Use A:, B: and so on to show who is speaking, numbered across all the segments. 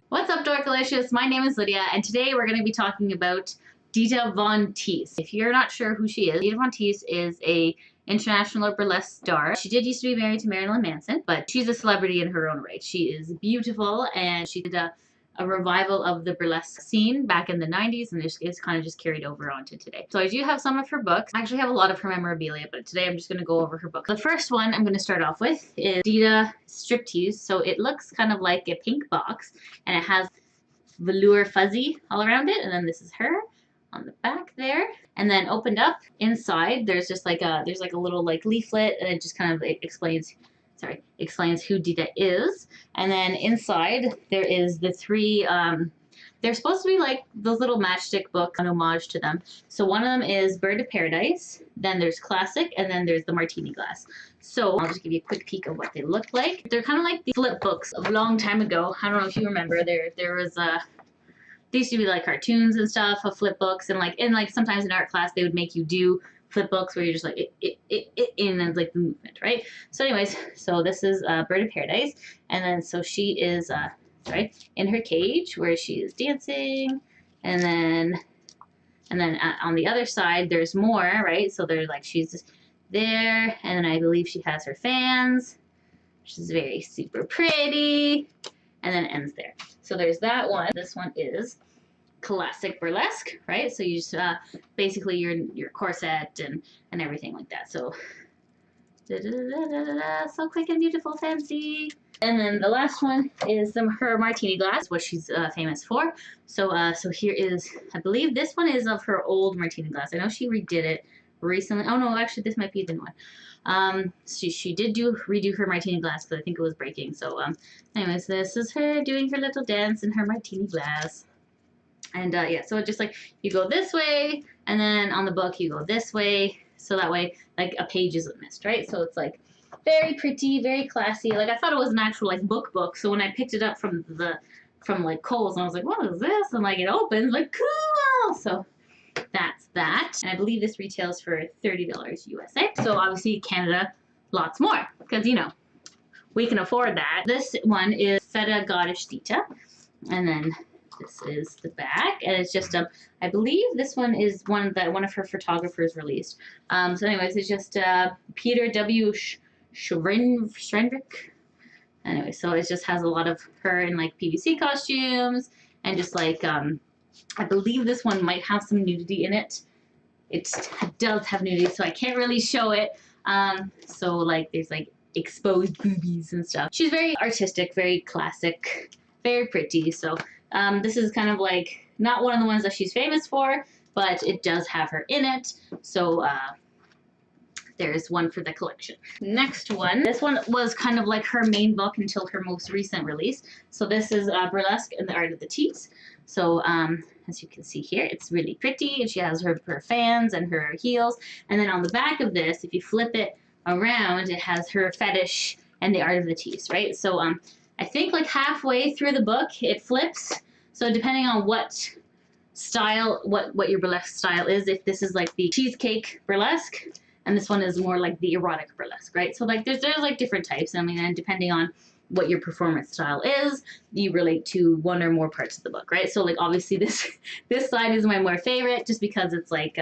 A: What's up, Dorkalicious? My name is Lydia, and today we're going to be talking about Dita Von Teese. If you're not sure who she is, Dita Von Teese is a international burlesque star. She did used to be married to Marilyn Manson, but she's a celebrity in her own right. She is beautiful, and she did a revival of the burlesque scene back in the 90s, and it's kind of just carried over onto today. So I do have some of her books. I actually have a lot of her memorabilia, but today I'm just going to go over her book. The first one I'm going to start off with is Dita Striptease. So it looks kind of like a pink box, and it has velour fuzzy all around it, and then this is her on the back there. And then opened up inside, there's just like a little like leaflet, and it just kind of explains who Dita is. And then inside there is the three, they're supposed to be like those little matchstick books, an homage to them. So one of them is Bird of Paradise, then there's Classic, and then there's the Martini Glass. So I'll just give you a quick peek of what they look like. They're kind of like the flip books a long time ago. I don't know if you remember, there was they used to be like cartoons and stuff of flip books, and like sometimes in art class they would make you do flip books where you're just like in like the movement, right? So anyways, so this is Bird of Paradise, and then so she is in her cage where she is dancing, and then on the other side there's more, right? So there's like she's there, and then I believe she has her fans, which is very super pretty, and then it ends there. So there's that one. This one is Classic Burlesque, right? So you just basically your corset and everything like that. So so quick and beautiful, fancy. And then the last one is her Martini Glass, what she's famous for. So so here is, I believe this one is of her old Martini Glass. I know she redid it recently. Oh no, actually this might be the new one. She did redo her Martini Glass because I think it was breaking. So anyways, this is her doing her little dance in her Martini Glass. And yeah, so just like you go this way, and then on the book you go this way, so that way like a page isn't missed, right? So it's like very pretty, very classy. Like I thought it was an actual like book. So when I picked it up from like Kohl's, and I was like, what is this? And like it opens, like cool. So that's that. And I believe this retails for $30 USA. So obviously Canada, lots more, because you know we can afford that. This one is Feta Goddess Dita, and then this is the back, and it's just I believe this one is one that one of her photographers released. So anyways, it's just Peter W. Eccentric. Anyway, so it just has a lot of her in like PVC costumes, and just like I believe this one might have some nudity in it. It does have nudity, so I can't really show it. So like there's like exposed boobies and stuff. She's very artistic, very classic, very pretty. So this is kind of like not one of the ones that she's famous for, but it does have her in it. So there's one for the collection. Next one. This one was kind of like her main book until her most recent release. So this is Burlesque and the Art of the Tease. So as you can see here, it's really pretty, and she has her fans and her heels. And then on the back of this, if you flip it around, it has her Fetish and the Art of the Tease, right? So I think like halfway through the book, it flips. So depending on what style, what your burlesque style is, if this is like the cheesecake burlesque, and this one is more like the erotic burlesque, right? So like there's like different types. I mean, and depending on what your performance style is, you relate to one or more parts of the book, right? So like obviously this side is my more favorite, just because it's like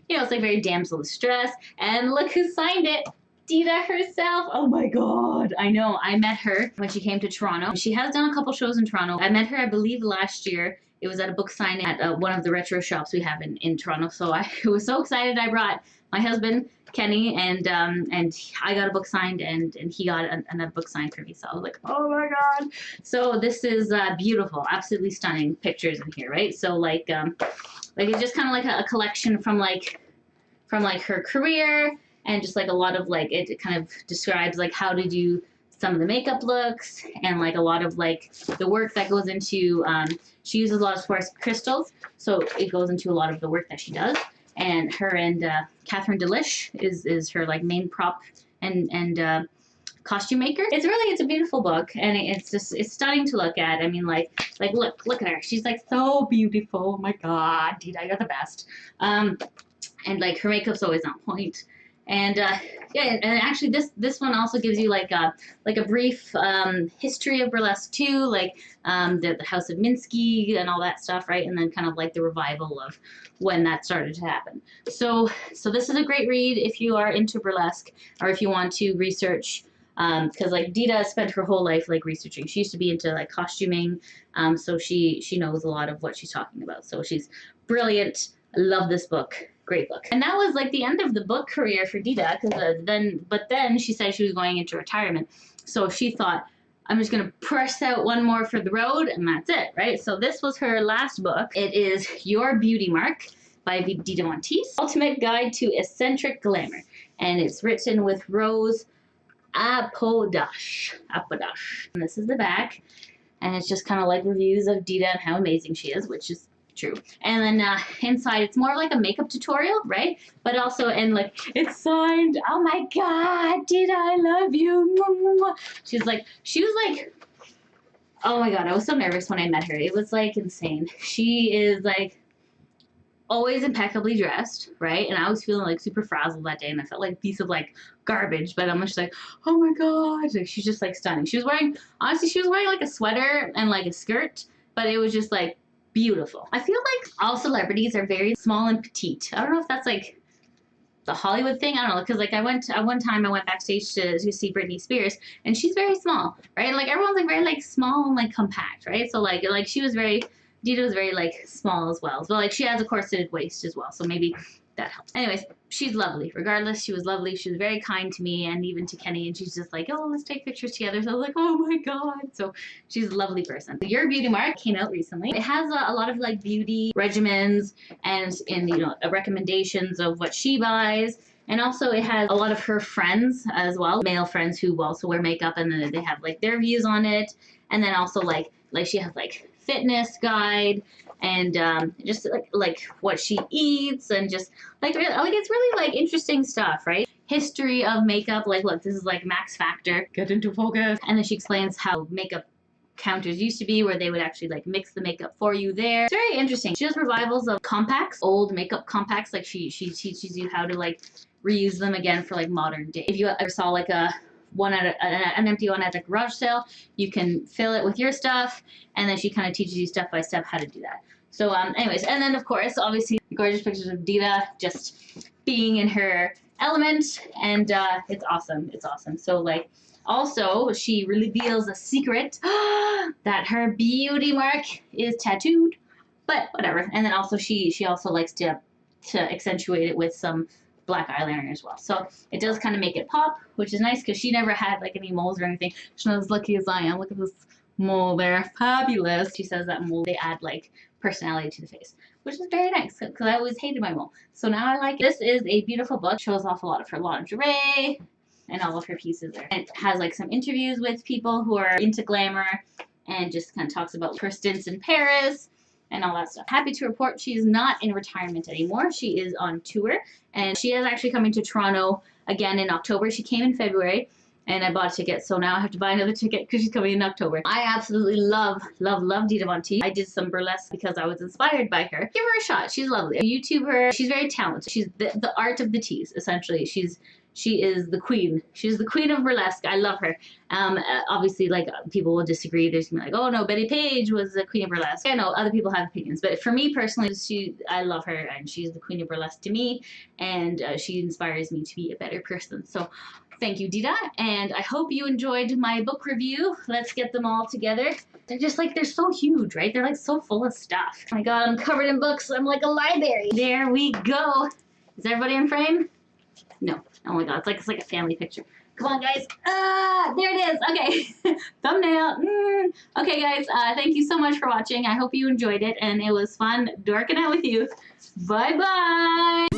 A: you know, it's like very damsel in distress. And look who signed it. Dita herself. Oh my god. I know. I met her when she came to Toronto. She has done a couple shows in Toronto. I met her, I believe, last year. It was at a book signing at one of the retro shops we have in Toronto. So I was so excited. I brought my husband, Kenny, and I got a book signed, and he got another book signed for me. So I was like, oh my god. So this is beautiful, absolutely stunning pictures in here, right? So like it's just kind of like a collection from her career, and just like a lot of like it kind of describes like how to do some of the makeup looks, and like a lot of like the work that goes into she uses a lot of Swarovski crystals, so it goes into a lot of the work that she does. And her and Catherine Delish is her like main prop and costume maker. It's a beautiful book, and it's stunning to look at. I mean, like look at her. She's like so beautiful. Oh my god, Dita, you're the best. And like her makeup's always on point. And yeah, and actually this one also gives you like a brief history of burlesque too, like the House of Minsky and all that stuff, right? And then kind of like the revival of when that started to happen. So this is a great read if you are into burlesque or if you want to research. Because like Dita spent her whole life like researching. She used to be into like costuming, so she knows a lot of what she's talking about. So she's brilliant. I love this book. Great book. And that was like the end of the book career for Dita, because then she said she was going into retirement. So she thought, I'm just gonna press out one more for the road, and that's it, right? So this was her last book. It is Your Beauty Mark by Dita Von Teese, Ultimate Guide to Eccentric Glamour, and it's written with Rose Apodash. And this is the back, and it's just kind of like reviews of Dita and how amazing she is, which is true. And then inside it's more like a makeup tutorial, right? But also, and like it's signed. Oh my God, Dita, I love you. She was like, oh my God, I was so nervous when I met her. It was like insane. She is like always impeccably dressed, right? And I was feeling like super frazzled that day, and I felt like a piece of like garbage, but I'm just like, oh my God, like she's just like stunning. She was wearing like a sweater and like a skirt, but it was just like beautiful. I feel like all celebrities are very small and petite. I don't know if that's like the Hollywood thing. I don't know, because like one time I went backstage to see Britney Spears, and she's very small, right? Like everyone's like very like small and like compact, right? So like Dita was very like small as well. So like she has a corseted waist as well, so maybe that helps. Anyways, she's lovely. Regardless, she was lovely. She was very kind to me and even to Kenny, and she's just like, oh, let's take pictures together. So I was like, oh my God. So she's a lovely person. Your Beauty Mark came out recently. It has a lot of like beauty regimens and you know, recommendations of what she buys. And also it has a lot of her friends as well, male friends who also wear makeup, and then they have like their views on it. And then also like she has like fitness guide and just like what she eats, and just like it's really like interesting stuff, right? History of makeup, like look, this is like Max Factor, get into focus. And then she explains how makeup counters used to be, where they would actually like mix the makeup for you there. It's very interesting. She does revivals of compacts, old makeup compacts. Like she teaches you how to like reuse them again for like modern day. If you ever saw like an empty one at a garage sale, you can fill it with your stuff, and then she kind of teaches you step by step how to do that. So anyways, and then of course, obviously, gorgeous pictures of Dita just being in her element, and it's awesome. It's awesome. So like, also she reveals a secret that her beauty mark is tattooed, but whatever. And then also she also likes to accentuate it with some black eyeliner as well. So it does kind of make it pop, which is nice because she never had like any moles or anything. She's not as lucky as I am. Look at this mole there. Fabulous. She says that mole, they add like personality to the face, which is very nice because I always hated my mole. So now I like it. This is a beautiful book. Shows off a lot of her lingerie and all of her pieces there. And it has like some interviews with people who are into glamour, and just kind of talks about her stints in Paris and all that stuff. Happy to report she is not in retirement anymore. She is on tour, and she is actually coming to Toronto again in October. She came in February, and I bought a ticket, so now I have to buy another ticket because she's coming in October. I absolutely love Dita Von Teese. I did some burlesque because I was inspired by her. Give her a shot. She's lovely. A YouTuber. She's very talented. She's the art of the tease, essentially. She is the queen. She's the queen of burlesque. I love her. Obviously, like, people will disagree. There's gonna be like, oh no, Betty Page was the queen of burlesque. I know other people have opinions, but for me personally, I love her, and she's the queen of burlesque to me, and she inspires me to be a better person. So thank you, Dita, and I hope you enjoyed my book review. Let's get them all together. They're just like, they're so huge, right? They're like so full of stuff. Oh my God, I'm covered in books. I'm like a library. There we go. Is everybody in frame? No. Oh my God, it's like a family picture. Come on, guys. There it is. Okay. Thumbnail. Okay, guys, thank you so much for watching. I hope you enjoyed it, and it was fun dorking out with you. Bye-bye.